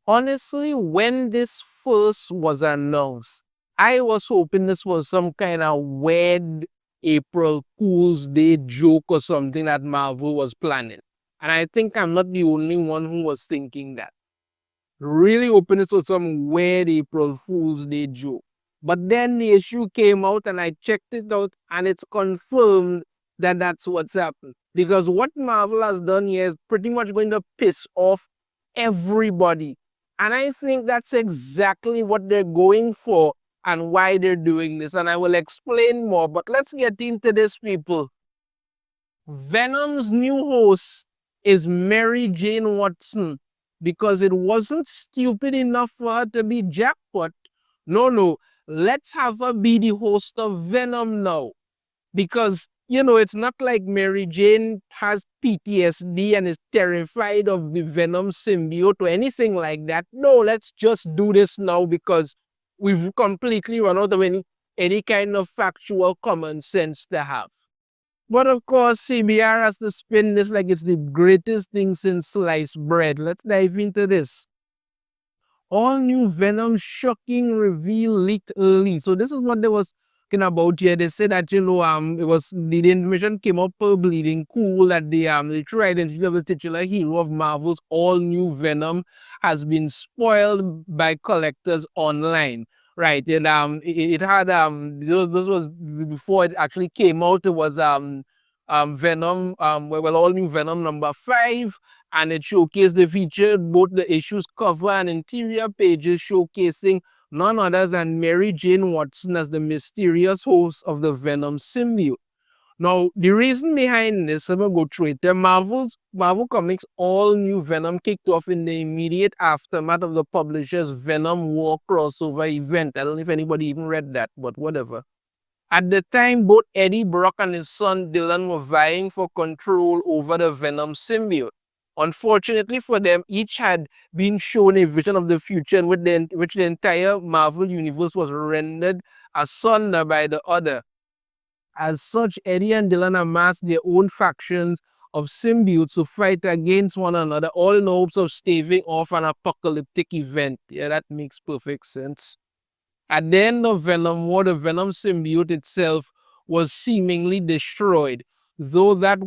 Honestly, when this first was announced, I was hoping this was some kind of weird April Fool's Day joke or something that Marvel was planning. And I think I'm not the only one who was thinking that. Really hoping this was some weird April Fool's Day joke. But then the issue came out and I checked it out and it's confirmed that that's what's happened. Because what Marvel has done here is pretty much going to piss off everybody. And I think that's exactly what they're going for and why they're doing this. And I will explain more. But let's get into this, people. Venom's new host is Mary Jane Watson because it wasn't stupid enough for her to be Jackpot. No, no, let's have her be the host of Venom now. Because, it's not like Mary Jane has PTSD and is terrified of the Venom symbiote or anything like that. No, let's just do this now because we've completely run out of any kind of factual common sense to have. But of course, CBR has to spin this like it's the greatest thing since sliced bread. Let's dive into this. All new Venom shocking reveal leaked early. So this is what they was talking about here. They said that it was the information came up per bleeding cool that the true identity of the titular hero of Marvel's all new Venom has been spoiled by collectors online. Right. It had this was before it actually came out. It was Venom all new Venom #5, and it showcased the feature both the issue's cover and interior pages showcasing none other than Mary Jane Watson as the mysterious host of the Venom symbiote. Now, the reason behind this, I'm going to go through it. Marvel Comics all new Venom kicked off in the immediate aftermath of the publisher's Venom War crossover event. I don't know if anybody even read that, but whatever. At the time, both Eddie Brock and his son Dylan were vying for control over the Venom symbiote. Unfortunately for them, each had been shown a vision of the future in which the entire Marvel universe was rendered asunder by the other. As such, Eddie and Dylan amassed their own factions of symbiotes to fight against one another, all in hopes of staving off an apocalyptic event. Yeah, that makes perfect sense. At the end of Venom War, the Venom symbiote itself was seemingly destroyed, though that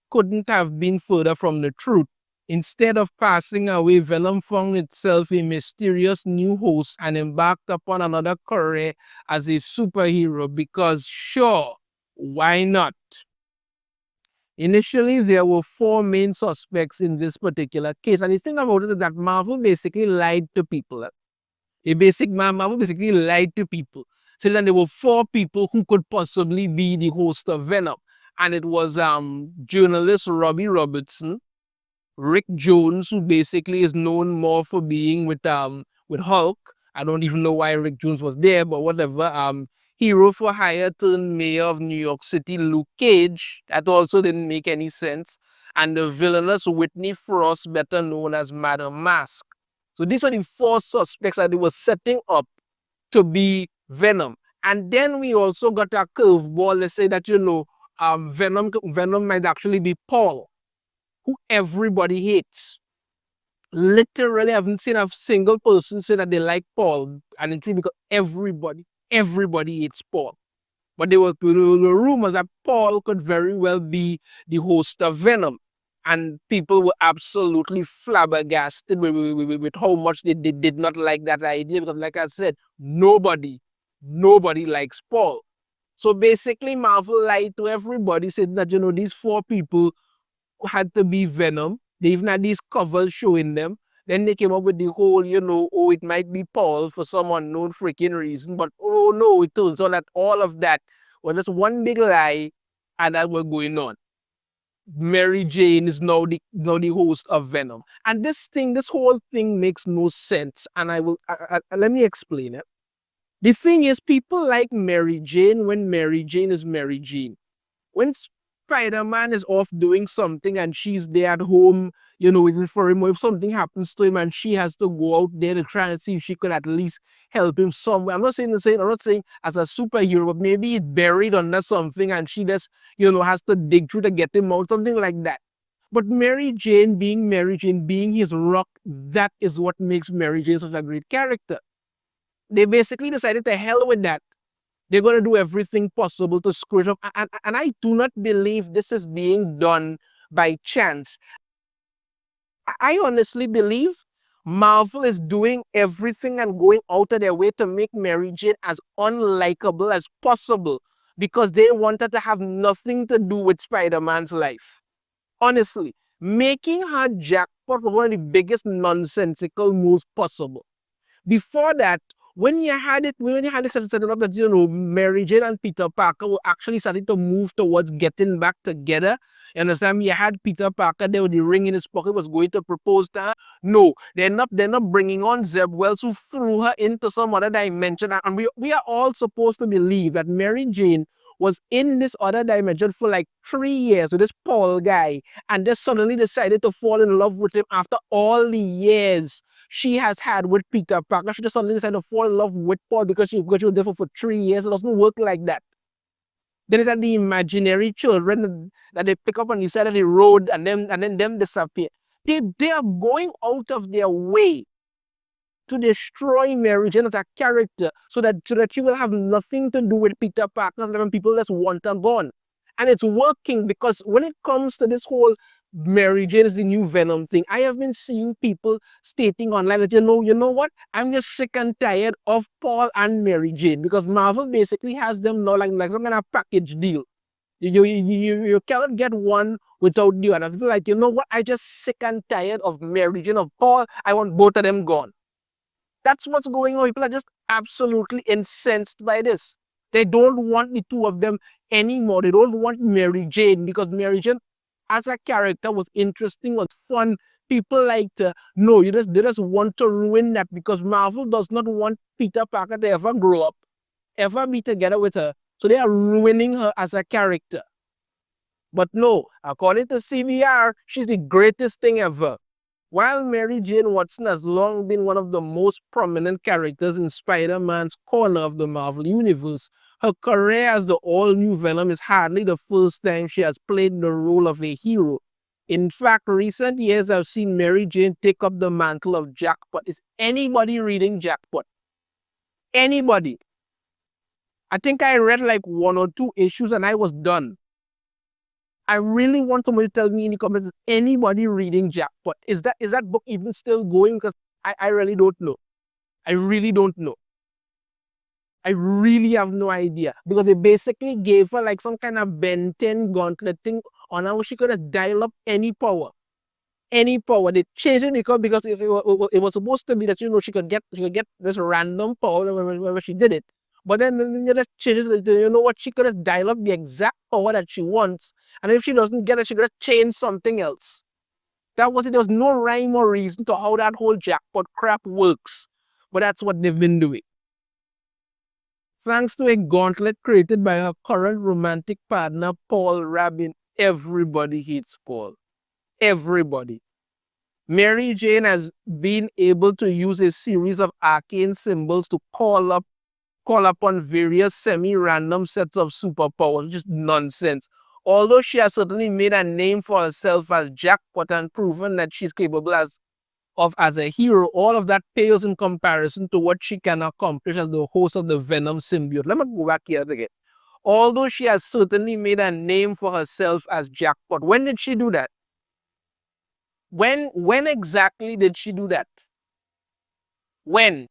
couldn't have been further from the truth. Instead of passing away, Venom found itself a mysterious new host and embarked upon another career as a superhero because, sure, why not? Initially, there were 4 main suspects in this particular case, and the thing about it is that Marvel basically lied to people. Marvel basically lied to people. So then there were 4 people who could possibly be the host of Venom. And it was journalist Robbie Robertson, Rick Jones, who basically is known more for being with Hulk. I don't even know why Rick Jones was there, but whatever. Hero for hire turned mayor of New York City, Luke Cage. That also didn't make any sense. And the villainous Whitney Frost, better known as Madam Mask. So these were the 4 suspects that they were setting up to be Venom. And then we also got a curveball. Let's say that, Venom might actually be Paul, who everybody hates. Literally, I haven't seen a single person say that they like Paul. And it's because everybody hates Paul. But there were rumors that Paul could very well be the host of Venom. And people were absolutely flabbergasted with how much they did not like that idea. Because like I said, nobody likes Paul. So basically, Marvel lied to everybody, said that, these 4 people had to be Venom. They even had these covers showing them. Then they came up with the whole, it might be Paul for some unknown freaking reason. But oh no, it turns out that all of that was just one big lie and that was going on. Mary Jane is now the host of Venom. And this whole thing makes no sense. And let me explain it. The thing is, people like Mary Jane when Mary Jane is Mary Jane. When Spider-Man is off doing something and she's there at home, waiting for him, or if something happens to him and she has to go out there to try and see if she could at least help him somewhere. I'm not saying as a superhero, but maybe he's buried under something and she just, has to dig through to get him out, something like that. But Mary Jane, being his rock, that is what makes Mary Jane such a great character. They basically decided to hell with that. They're going to do everything possible to screw it up. And I do not believe this is being done by chance. I honestly believe Marvel is doing everything and going out of their way to make Mary Jane as unlikable as possible because they wanted to have nothing to do with Spider-Man's life. Honestly, making her Jackpot was one of the biggest nonsensical moves possible. Before that, when you had it set up that Mary Jane and Peter Parker were actually starting to move towards getting back together. You understand? You had Peter Parker there with the ring in his pocket, was going to propose to her. No, they're not bringing on Zeb Wells, who threw her into some other dimension. And we are all supposed to believe that Mary Jane was in this other dimension for like 3 years with this Paul guy, and just suddenly decided to fall in love with him after all the years she has had with Peter Parker. She just suddenly decided to fall in love with Paul because she was there for 3 years. It doesn't work like that. Then it had the imaginary children that they pick up on the side of the road and then them disappear. They are going out of their way to destroy Mary Jane as a character so that she will have nothing to do with Peter Parker and people just want her gone. And it's working because when it comes to this whole Mary Jane is the new Venom thing, I have been seeing people stating online that you know what? I'm just sick and tired of Paul and Mary Jane because Marvel basically has them now like some kind of package deal. You cannot get one without the other. People like, you know what? I just sick and tired of Mary Jane, of Paul. I want both of them gone. That's what's going on. People are just absolutely incensed by this. They don't want the two of them anymore. They don't want Mary Jane because Mary Jane as a character was interesting, was fun. People like to no, they just want to ruin that because Marvel does not want Peter Parker to ever grow up, ever be together with her. So they are ruining her as a character. But no, according to CBR, she's the greatest thing ever. While Mary Jane Watson has long been one of the most prominent characters in Spider-Man's corner of the Marvel Universe, her career as the all-new Venom is hardly the first time she has played the role of a hero. In fact, recent years have seen Mary Jane take up the mantle of Jackpot. Is anybody reading Jackpot? Anybody? I think I read like 1 or 2 issues and I was done. I really want somebody to tell me in the comments, is anybody reading Jackpot? Is that book even still going? Because I really don't know. I really don't know. I really have no idea. Because they basically gave her like some kind of Ben 10 gauntlet thing on how she could have dialed up any power. Any power. They changed it because it was supposed to be that she could get this random power whenever she did it. But then they just changed it to, you know what, she could just dial up the exact power that she wants. And if she doesn't get it, she could have changed something else. That was it. There was no rhyme or reason to how that whole Jackpot crap works. But that's what they've been doing. Thanks to a gauntlet created by her current romantic partner, Paul Rabin, everybody hates Paul. Everybody. Mary Jane has been able to use a series of arcane symbols to call upon various semi-random sets of superpowers, just nonsense. Although she has certainly made a name for herself as Jackpot and proven that she's capable as a hero, all of that pales in comparison to what she can accomplish as the host of the Venom symbiote. Let me go back here again. Although she has certainly made a name for herself as Jackpot, when did she do that? When exactly did she do that? When?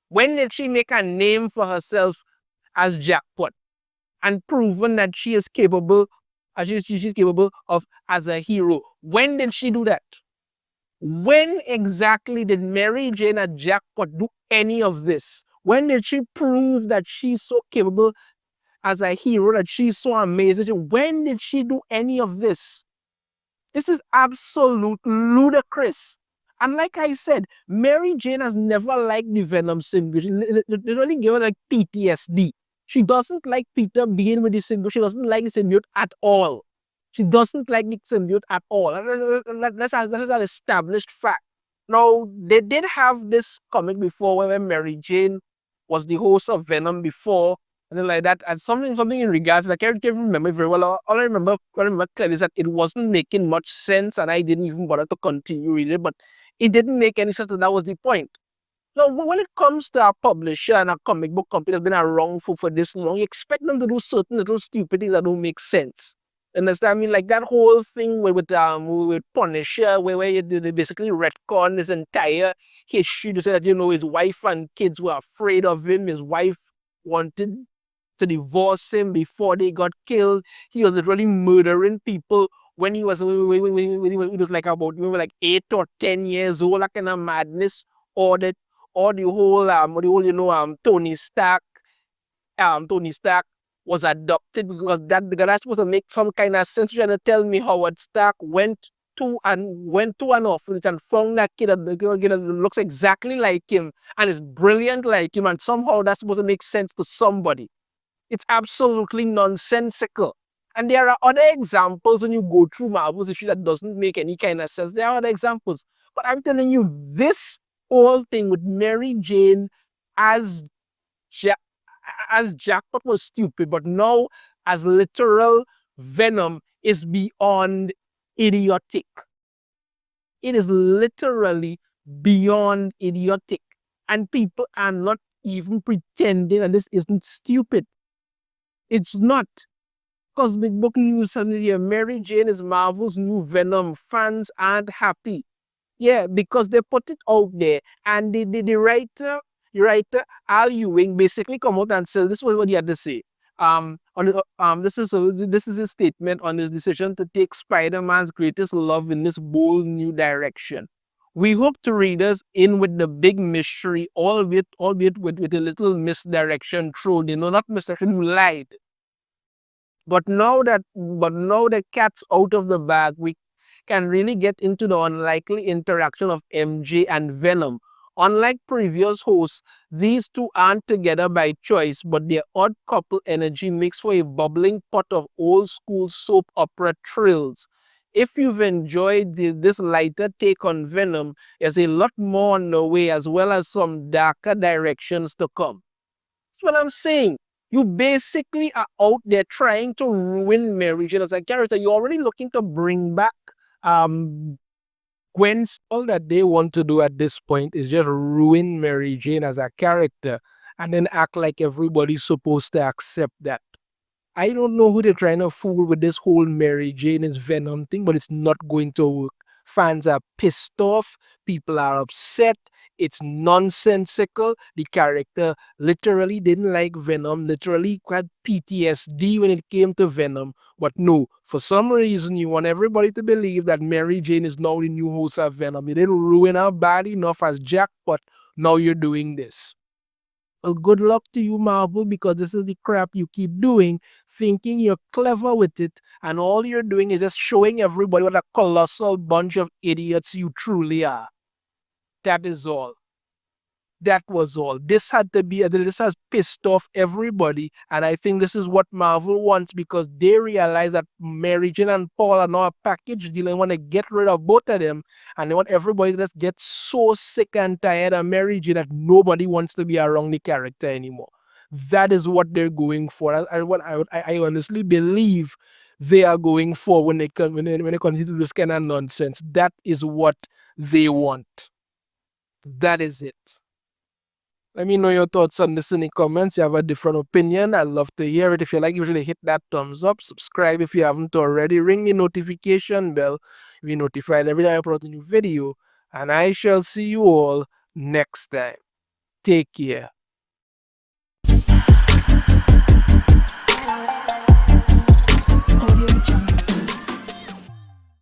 When did she make a name for herself as Jackpot and proven that she is capable, she's capable of as a hero? When did she do that? When exactly did Mary Jane as Jackpot do any of this? When did she prove that she's so capable as a hero, that she's so amazing? When did she do any of this? This is absolute ludicrous. And like I said, Mary Jane has never liked the Venom symbiote. They really give her like PTSD. She doesn't like Peter being with the symbiote. She doesn't like the symbiote at all. She doesn't like the symbiote at all. That's an established fact. Now, they did have this comic before where Mary Jane was the host of Venom before, and then like that, and something in regards, like I can't remember very well. All I remember clearly is that it wasn't making much sense, and I didn't even bother to continue reading it. But it didn't make any sense, and that was the point. So when it comes to a publisher and a comic book company that's been around for this long, you expect them to do certain little stupid things that don't make sense. Understand? I mean, like that whole thing with Punisher, where they basically retcon his entire history to say that his wife and kids were afraid of him. His wife wanted to divorce him before they got killed. He was literally murdering people when he was when he was like about like 8 or 10 years old, that kind of madness. Or that or the whole Tony Stark was adopted because that's supposed to make some kind of sense. You're trying to tell me Howard Stark went to an orphanage and found that kid that looks exactly like him and is brilliant like him, and somehow that's supposed to make sense to somebody. It's absolutely nonsensical. And there are other examples when you go through Marvel's issue that doesn't make any kind of sense. There are other examples. But I'm telling you, this whole thing with Mary Jane as ja- as Jackpot was stupid, but now as literal Venom is beyond idiotic. It is literally beyond idiotic. And people are not even pretending that this isn't stupid. It's not. Cosmic Book News suddenly here. Mary Jane is Marvel's new Venom. Fans aren't happy. Yeah, because they put it out there, and the writer Al Ewing basically come out and said this was what he had to say. This is his statement on his decision to take Spider-Man's greatest love in this bold new direction. We hope to readers in with the big mystery, albeit with a little misdirection thrown. Not misdirection, you lied. But now the cat's out of the bag, we can really get into the unlikely interaction of MJ and Venom. Unlike previous hosts, these two aren't together by choice, but their odd couple energy makes for a bubbling pot of old school soap opera thrills. If you've enjoyed this lighter take on Venom, there's a lot more on the way, as well as some darker directions to come. That's what I'm saying. You basically are out there trying to ruin Mary Jane as a character. You're already looking to bring back um Gwen's. All that they want to do at this point is just ruin Mary Jane as a character and then act like everybody's supposed to accept that. I don't know who they're trying to fool with this whole Mary Jane is Venom thing, but it's not going to work. Fans are pissed off. People are upset. It's nonsensical. The character literally didn't like Venom, literally had PTSD when it came to Venom. But no, for some reason, you want everybody to believe that Mary Jane is now the new host of Venom. You didn't ruin her bad enough as Jackpot. Now you're doing this. Well, good luck to you, Marvel, because this is the crap you keep doing, thinking you're clever with it, and all you're doing is just showing everybody what a colossal bunch of idiots you truly are. That is all. That was all. This has pissed off everybody, and I think this is what Marvel wants because they realize that Mary Jane and Paul are now a package deal and want to get rid of both of them, and they want everybody to just get so sick and tired of Mary Jane that nobody wants to be around the character anymore. That is what they're going for. I honestly believe they are going for when they continue to do this kind of nonsense. That is what they want. That is it. Let me know your thoughts on this in the comments. You have a different opinion. I'd love to hear it. If you like, usually hit that thumbs up. Subscribe if you haven't already. Ring the notification bell. Be notified every time I upload a new video. And I shall see you all next time. Take care.